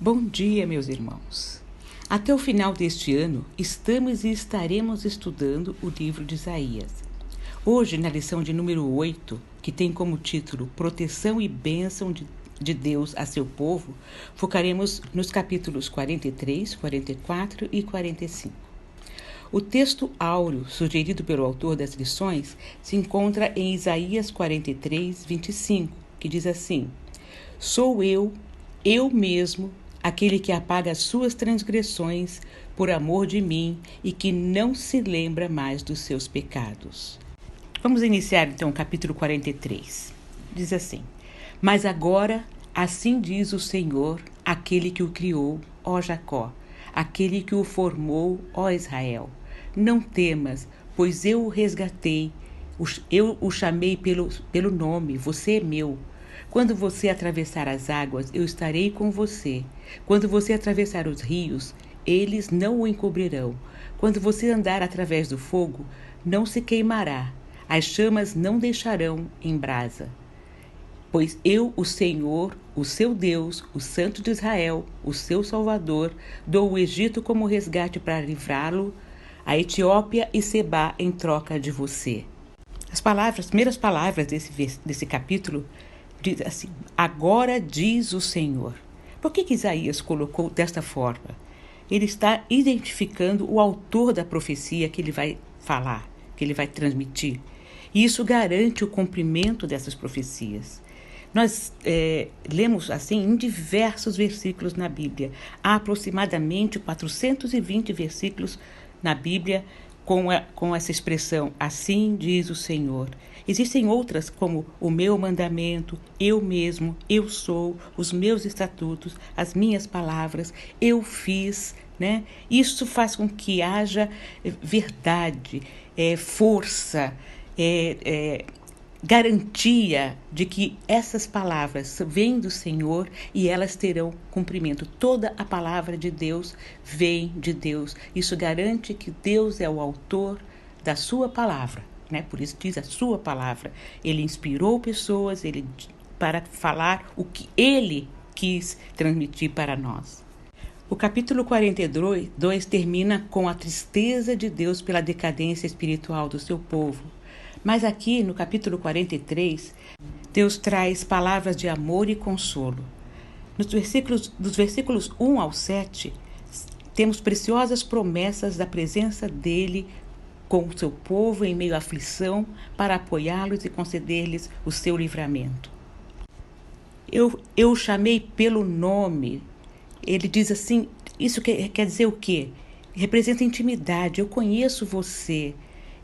Bom dia, meus irmãos. Até o final deste ano, estamos e estaremos estudando o livro de Isaías. Hoje, na lição de número 8, que tem como título Proteção e Bênção de Deus a seu povo, focaremos nos capítulos 43, 44 e 45. O texto áureo sugerido pelo autor das lições se encontra em Isaías 43, 25, que diz assim: Sou eu mesmo, aquele que apaga as suas transgressões por amor de mim e que não se lembra mais dos seus pecados. Vamos iniciar então o capítulo 43. Diz assim: Mas agora, assim diz o Senhor, aquele que o criou, ó Jacó, aquele que o formou, ó Israel. Não temas, pois eu o resgatei, eu o chamei pelo nome, você é meu. Quando você atravessar as águas, eu estarei com você. Quando você atravessar os rios, eles não o encobrirão. Quando você andar através do fogo, não se queimará. As chamas não deixarão em brasa. Pois eu, o Senhor, o seu Deus, o Santo de Israel, o seu Salvador, dou o Egito como resgate para livrá-lo, a Etiópia e Sebá em troca de você. As primeiras palavras desse capítulo diz assim: agora diz o Senhor. Por que Isaías colocou desta forma? Ele está identificando o autor da profecia que ele vai falar, que ele vai transmitir. E isso garante o cumprimento dessas profecias. Nós lemos assim em diversos versículos na Bíblia. Há aproximadamente 420 versículos na Bíblia com essa expressão, assim diz o Senhor. Existem outras como o meu mandamento, eu mesmo, eu sou, os meus estatutos, as minhas palavras, eu fiz, né? Isso faz com que haja verdade, força, garantia de que essas palavras vêm do Senhor e elas terão cumprimento. Toda a palavra de Deus vem de Deus. Isso garante que Deus é o autor da sua palavra, né? Por isso diz a sua palavra. Ele inspirou pessoas para falar o que ele quis transmitir para nós. O capítulo 42 termina com a tristeza de Deus pela decadência espiritual do seu povo. Mas aqui no capítulo 43, Deus traz palavras de amor e consolo. Dos versículos 1 ao 7, temos preciosas promessas da presença dele com o seu povo em meio à aflição para apoiá-los e conceder-lhes o seu livramento. Eu o chamei pelo nome. Ele diz assim, isso quer dizer o quê? Representa intimidade. Eu conheço você.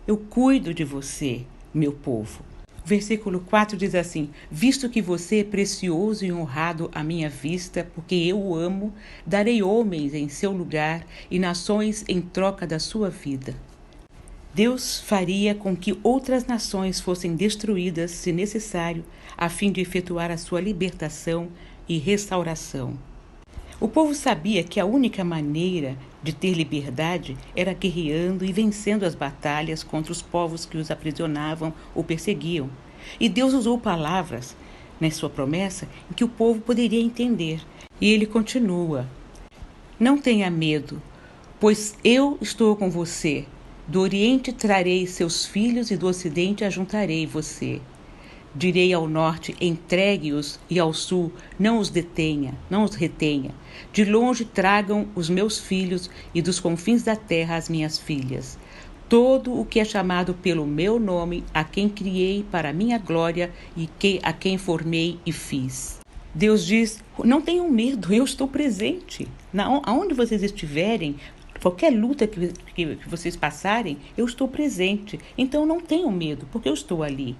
Eu cuido de você, meu povo. O versículo 4 diz assim: Visto que você é precioso e honrado à minha vista, porque eu o amo, darei homens em seu lugar e nações em troca da sua vida. Deus faria com que outras nações fossem destruídas, se necessário, a fim de efetuar a sua libertação e restauração. O povo sabia que a única maneira de ter liberdade era guerreando e vencendo as batalhas contra os povos que os aprisionavam ou perseguiam. E Deus usou palavras, na sua promessa, em que o povo poderia entender. E ele continua: Não tenha medo, pois eu estou com você. Do Oriente trarei seus filhos e do Ocidente ajuntarei você. Direi ao norte, entregue-os, e ao sul, não os retenha. De longe tragam os meus filhos, e dos confins da terra as minhas filhas. Todo o que é chamado pelo meu nome, a quem criei para a minha glória, e a quem formei e fiz. Deus diz, não tenham medo, eu estou presente. Aonde vocês estiverem, qualquer luta que vocês passarem, eu estou presente. Então não tenham medo, porque eu estou ali.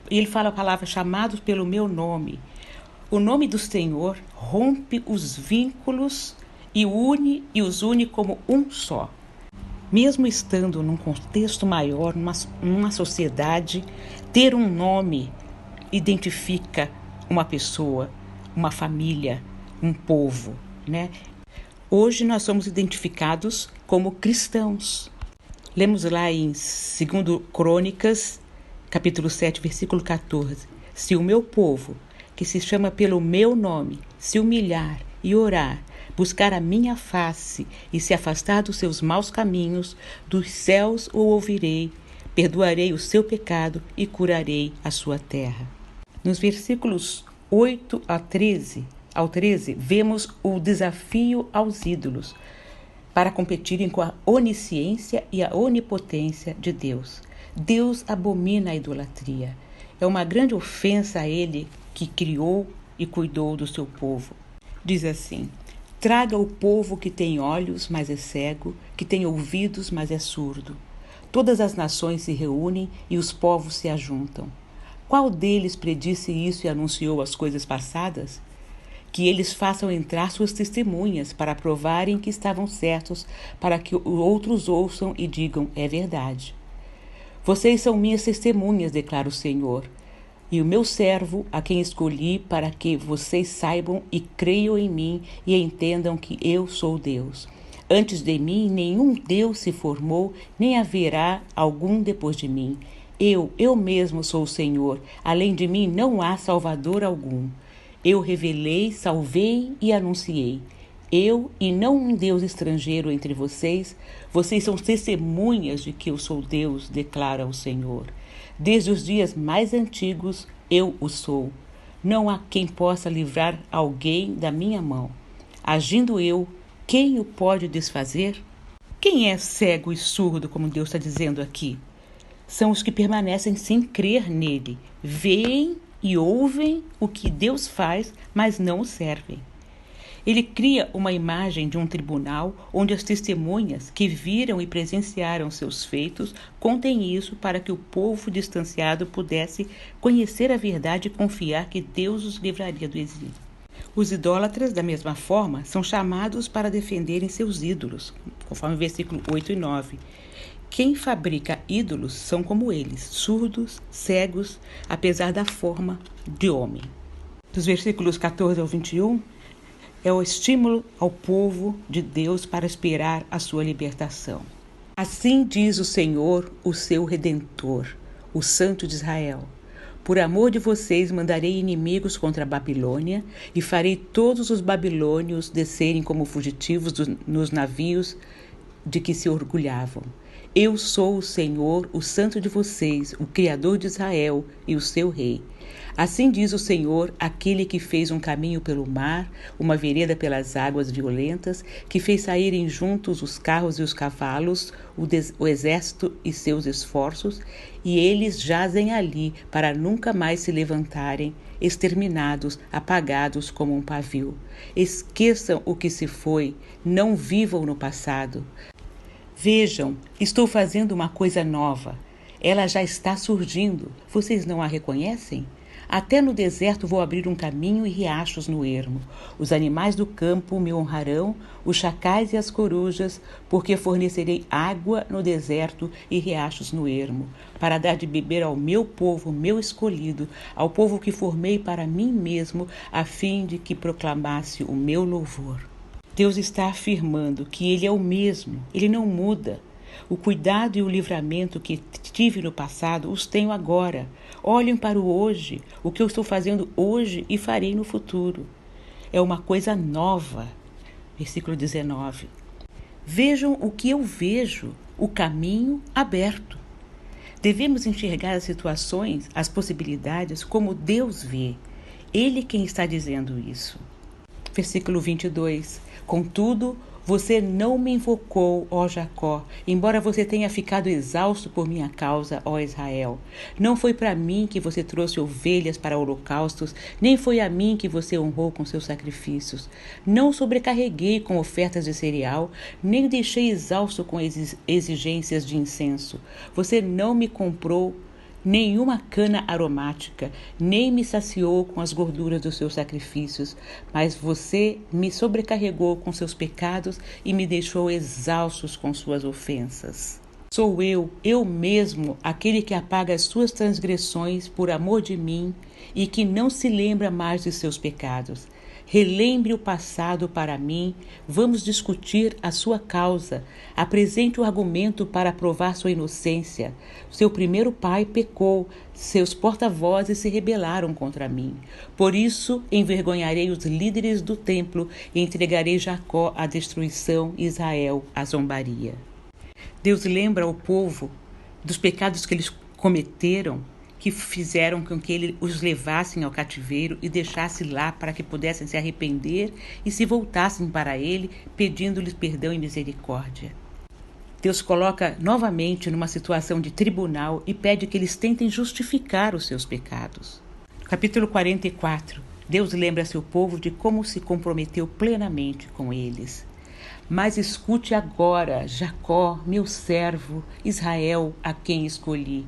Ele fala a palavra chamados pelo meu nome. O nome do Senhor rompe os vínculos e os une como um só. Mesmo estando num contexto maior, numa sociedade, ter um nome identifica uma pessoa, uma família, um povo, né? Hoje nós somos identificados como cristãos. Lemos lá em 2 Crônicas, capítulo 7, versículo 14. Se o meu povo, que se chama pelo meu nome, se humilhar e orar, buscar a minha face e se afastar dos seus maus caminhos, dos céus o ouvirei, perdoarei o seu pecado e curarei a sua terra. Nos versículos 8 ao 13, vemos o desafio aos ídolos para competirem com a onisciência e a onipotência de Deus. Deus abomina a idolatria. É uma grande ofensa a Ele que criou e cuidou do seu povo. Diz assim: traga o povo que tem olhos, mas é cego, que tem ouvidos, mas é surdo. Todas as nações se reúnem e os povos se ajuntam. Qual deles predisse isso e anunciou as coisas passadas? Que eles façam entrar suas testemunhas para provarem que estavam certos, para que outros ouçam e digam: é verdade. Vocês são minhas testemunhas, declara o Senhor, e o meu servo, a quem escolhi para que vocês saibam e creiam em mim e entendam que eu sou Deus. Antes de mim, nenhum Deus se formou, nem haverá algum depois de mim. Eu mesmo sou o Senhor, além de mim não há Salvador algum. Eu revelei, salvei e anunciei. Eu e não um Deus estrangeiro entre vocês, vocês são testemunhas de que eu sou Deus, declara o Senhor. Desde os dias mais antigos, eu o sou. Não há quem possa livrar alguém da minha mão. Agindo eu, quem o pode desfazer? Quem é cego e surdo, como Deus está dizendo aqui? São os que permanecem sem crer nele, veem e ouvem o que Deus faz, mas não o servem. Ele cria uma imagem de um tribunal onde as testemunhas que viram e presenciaram seus feitos contem isso para que o povo distanciado pudesse conhecer a verdade e confiar que Deus os livraria do exílio. Os idólatras, da mesma forma, são chamados para defenderem seus ídolos, conforme o versículo 8 e 9. Quem fabrica ídolos são como eles, surdos, cegos, apesar da forma de homem. Dos versículos 14 ao 21, é o estímulo ao povo de Deus para esperar a sua libertação. Assim diz o Senhor, o seu Redentor, o Santo de Israel: por amor de vocês mandarei inimigos contra a Babilônia e farei todos os babilônios descerem como fugitivos nos navios de que se orgulhavam. Eu sou o Senhor, o Santo de vocês, o Criador de Israel e o seu Rei. Assim diz o Senhor, aquele que fez um caminho pelo mar, uma vereda pelas águas violentas, que fez saírem juntos os carros e os cavalos, o exército e seus esforços, e eles jazem ali para nunca mais se levantarem, exterminados, apagados como um pavio. Esqueçam o que se foi, não vivam no passado. Vejam, estou fazendo uma coisa nova. Ela já está surgindo. Vocês não a reconhecem? Até no deserto vou abrir um caminho e riachos no ermo. Os animais do campo me honrarão, os chacais e as corujas, porque fornecerei água no deserto e riachos no ermo, para dar de beber ao meu povo, meu escolhido, ao povo que formei para mim mesmo, a fim de que proclamasse o meu louvor. Deus está afirmando que Ele é o mesmo, Ele não muda. O cuidado e o livramento que tive no passado os tenho agora. Olhem para o hoje, o que eu estou fazendo hoje e farei no futuro. É uma coisa nova. Versículo 19. Vejam o que eu vejo, o caminho aberto. Devemos enxergar as situações, as possibilidades, como Deus vê. Ele quem está dizendo isso. Versículo 22. Contudo, você não me invocou, ó Jacó, embora você tenha ficado exausto por minha causa, ó Israel. Não foi para mim que você trouxe ovelhas para holocaustos, nem foi a mim que você honrou com seus sacrifícios. Não sobrecarreguei com ofertas de cereal, nem deixei exausto com exigências de incenso. Você não me comprou nenhuma cana aromática, nem me saciou com as gorduras dos seus sacrifícios, mas você me sobrecarregou com seus pecados e me deixou exaustos com suas ofensas. Sou eu mesmo, aquele que apaga as suas transgressões por amor de mim e que não se lembra mais de seus pecados. relembre o passado para mim, vamos discutir a sua causa, apresente o argumento para provar sua inocência. Seu primeiro pai pecou, seus porta-vozes se rebelaram contra mim. Por isso, envergonharei os líderes do templo e entregarei Jacó à destruição e Israel à zombaria. Deus lembra ao povo dos pecados que eles cometeram, que fizeram com que ele os levassem ao cativeiro e deixasse lá para que pudessem se arrepender e se voltassem para ele, pedindo-lhes perdão e misericórdia. Deus coloca novamente numa situação de tribunal e pede que eles tentem justificar os seus pecados. Capítulo 44. Deus lembra seu povo de como se comprometeu plenamente com eles. Mas escute agora, Jacó, meu servo, Israel, a quem escolhi.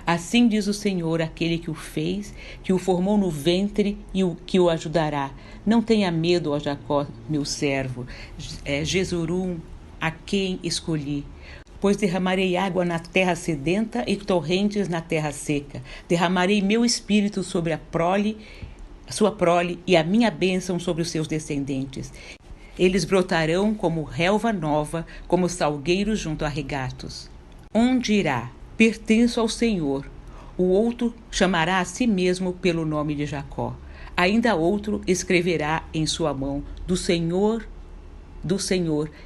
Assim diz o Senhor, aquele que o fez, que o formou no ventre e que o ajudará. Não tenha medo, ó Jacó, meu servo, Jesurum, a quem escolhi. Pois derramarei água na terra sedenta e torrentes na terra seca. Derramarei meu espírito sobre sua prole e a minha bênção sobre os seus descendentes. Eles brotarão como relva nova, como salgueiros junto a regatos. Um dirá: pertenço ao Senhor. O outro chamará a si mesmo pelo nome de Jacó. Ainda outro escreverá em sua mão do Senhor,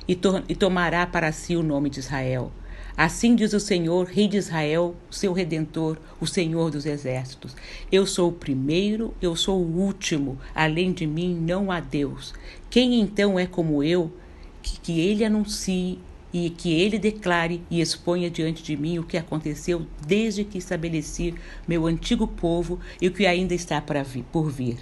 e tomará para si o nome de Israel. Assim diz o Senhor, Rei de Israel, seu Redentor, o Senhor dos Exércitos. Eu sou o primeiro, eu sou o último, além de mim não há Deus. Quem então é como eu, que ele anuncie e que ele declare e exponha diante de mim o que aconteceu desde que estabeleci meu antigo povo e o que ainda está por vir?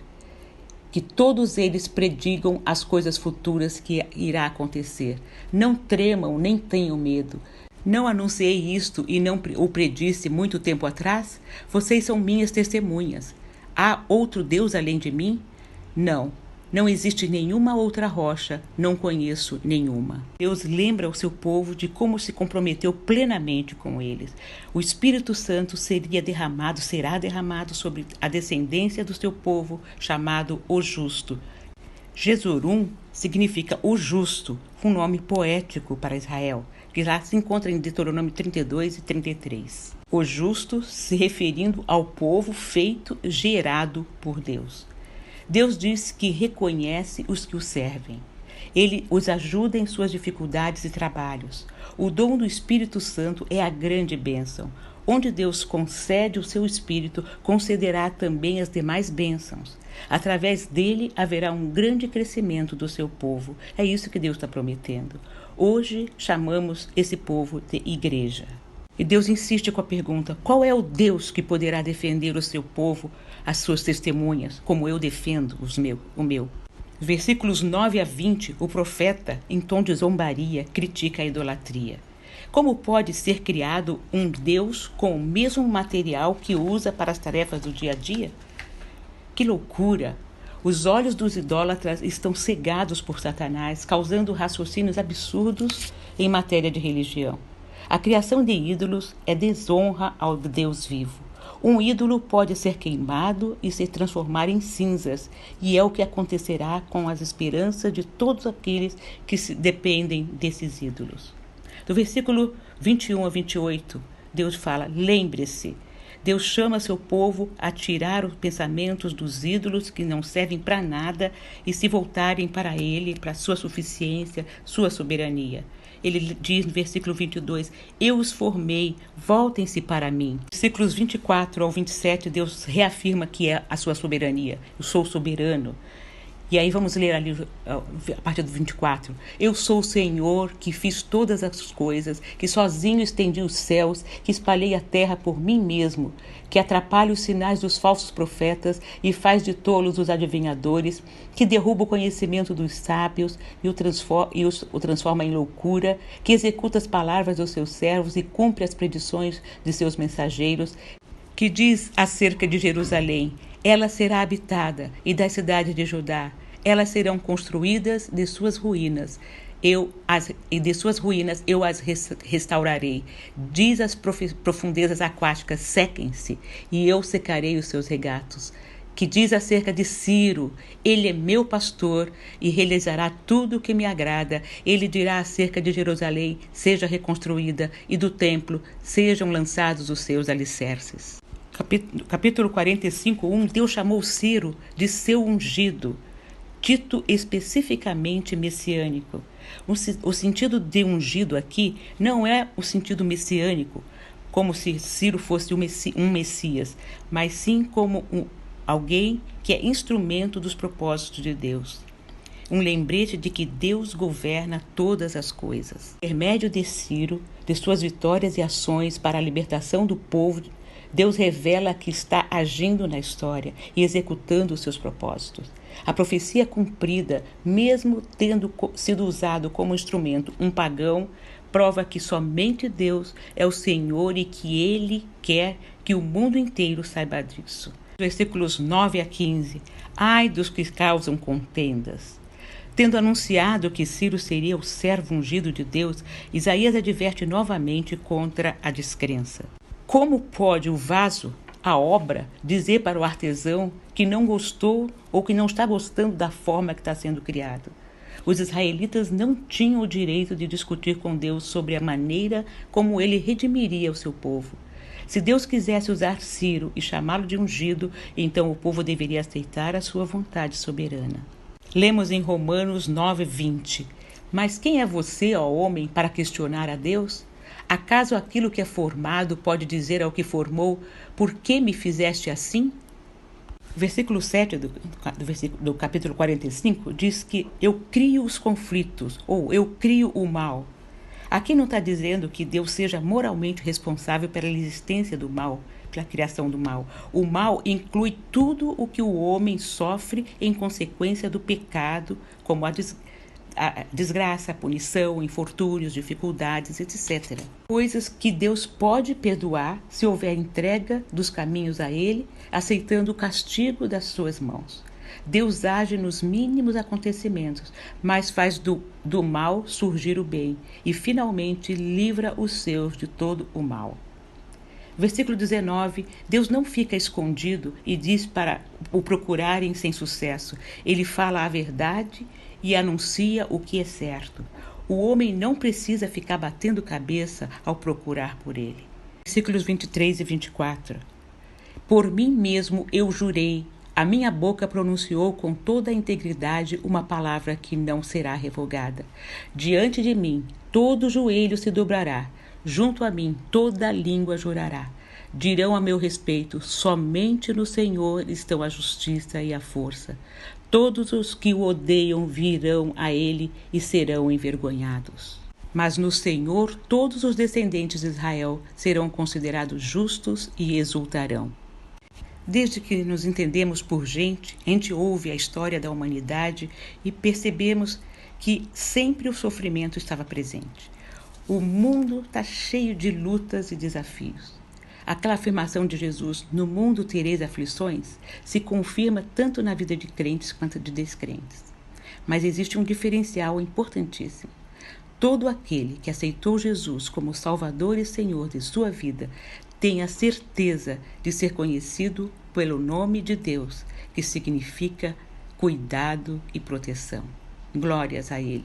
Que todos eles predigam as coisas futuras que irá acontecer. Não tremam, nem tenham medo. Não anunciei isto e não o predisse muito tempo atrás? Vocês são minhas testemunhas. Há outro Deus além de mim? Não existe nenhuma outra rocha, não conheço nenhuma. Deus lembra ao seu povo de como se comprometeu plenamente com eles. O Espírito Santo será derramado sobre a descendência do seu povo, chamado o Justo. Jesurum significa o Justo, um nome poético para Israel, que lá se encontra em Deuteronômio 32 e 33. O Justo se referindo ao povo gerado por Deus. Deus diz que reconhece os que o servem. Ele os ajuda em suas dificuldades e trabalhos. O dom do Espírito Santo é a grande bênção. Onde Deus concede o seu Espírito, concederá também as demais bênçãos. Através dele haverá um grande crescimento do seu povo. É isso que Deus está prometendo. Hoje chamamos esse povo de igreja. E Deus insiste com a pergunta: qual é o Deus que poderá defender o seu povo, as suas testemunhas, como eu defendo o meu? Versículos 9 a 20, o profeta, em tom de zombaria, critica a idolatria. Como pode ser criado um Deus com o mesmo material que usa para as tarefas do dia a dia? Que loucura! Os olhos dos idólatras estão cegados por Satanás, causando raciocínios absurdos em matéria de religião. A criação de ídolos é desonra ao Deus vivo. Um ídolo pode ser queimado e se transformar em cinzas, e é o que acontecerá com as esperanças de todos aqueles que dependem desses ídolos. Do versículo 21 a 28, Deus fala: lembre-se. Deus chama seu povo a tirar os pensamentos dos ídolos que não servem para nada e se voltarem para ele, para sua suficiência, sua soberania. Ele diz no versículo 22, eu os formei, voltem-se para mim. Versículos 24 ao 27, Deus reafirma que é a sua soberania. Eu sou soberano. E aí vamos ler ali a partir do 24. Eu sou o Senhor que fiz todas as coisas, que sozinho estendi os céus, que espalhei a terra por mim mesmo, que atrapalha os sinais dos falsos profetas e faz de tolos os adivinhadores, que derruba o conhecimento dos sábios e o transforma em loucura, que executa as palavras dos seus servos e cumpre as predições de seus mensageiros, que diz acerca de Jerusalém: ela será habitada, e das cidades de Judá. Elas serão construídas de suas ruínas. De suas ruínas eu as restaurarei. Diz as profundezas aquáticas: sequem-se, e eu secarei os seus regatos. que diz acerca de Ciro: ele é meu pastor e realizará tudo o que me agrada. Ele dirá acerca de Jerusalém: seja reconstruída, e do templo sejam lançados os seus alicerces. Capítulo 45, 1, Deus chamou Ciro de seu ungido, dito especificamente messiânico. O sentido de ungido aqui não é o sentido messiânico, como se Ciro fosse um Messias, mas sim como alguém que é instrumento dos propósitos de Deus. Um lembrete de que Deus governa todas as coisas. Por intermédio de Ciro, de suas vitórias e ações para a libertação do povo, Deus revela que está agindo na história e executando os seus propósitos. A profecia cumprida, mesmo tendo sido usado como instrumento um pagão, prova que somente Deus é o Senhor e que Ele quer que o mundo inteiro saiba disso. Versículos 9 a 15. Ai dos que causam contendas. Tendo anunciado que Ciro seria o servo ungido de Deus, Isaías adverte novamente contra a descrença. Como pode o vaso, a obra, dizer para o artesão que não gostou ou que não está gostando da forma que está sendo criado? Os israelitas não tinham o direito de discutir com Deus sobre a maneira como ele redimiria o seu povo. Se Deus quisesse usar Ciro e chamá-lo de ungido, então o povo deveria aceitar a sua vontade soberana. Lemos em Romanos 9:20. Mas quem é você, ó homem, para questionar a Deus? Acaso aquilo que é formado pode dizer ao que formou: por que me fizeste assim? Versículo 7 do capítulo 45 diz que eu crio os conflitos, ou eu crio o mal. Aqui não está dizendo que Deus seja moralmente responsável pela existência do mal, pela criação do mal. O mal inclui tudo o que o homem sofre em consequência do pecado, como a desgraça, a punição, infortúnios, dificuldades, etc. Coisas que Deus pode perdoar se houver entrega dos caminhos a Ele, aceitando o castigo das suas mãos. Deus age nos mínimos acontecimentos, mas faz do mal surgir o bem e finalmente livra os seus de todo o mal. Versículo 19, Deus não fica escondido e diz para o procurarem sem sucesso. Ele fala a verdade e anuncia o que é certo. O homem não precisa ficar batendo cabeça ao procurar por ele. Versículos 23 e 24. Por mim mesmo eu jurei, a minha boca pronunciou com toda a integridade uma palavra que não será revogada. Diante de mim todo joelho se dobrará, junto a mim toda língua jurará. Dirão a meu respeito: somente no Senhor estão a justiça e a força. Todos os que o odeiam virão a ele e serão envergonhados. Mas no Senhor todos os descendentes de Israel serão considerados justos e exultarão. Desde que nos entendemos por gente, a gente ouve a história da humanidade e percebemos que sempre o sofrimento estava presente. O mundo está cheio de lutas e desafios. Aquela afirmação de Jesus, no mundo tereis aflições, se confirma tanto na vida de crentes quanto de descrentes. Mas existe um diferencial importantíssimo. Todo aquele que aceitou Jesus como Salvador e Senhor de sua vida tem a certeza de ser conhecido pelo nome de Deus, que significa cuidado e proteção. Glórias a Ele.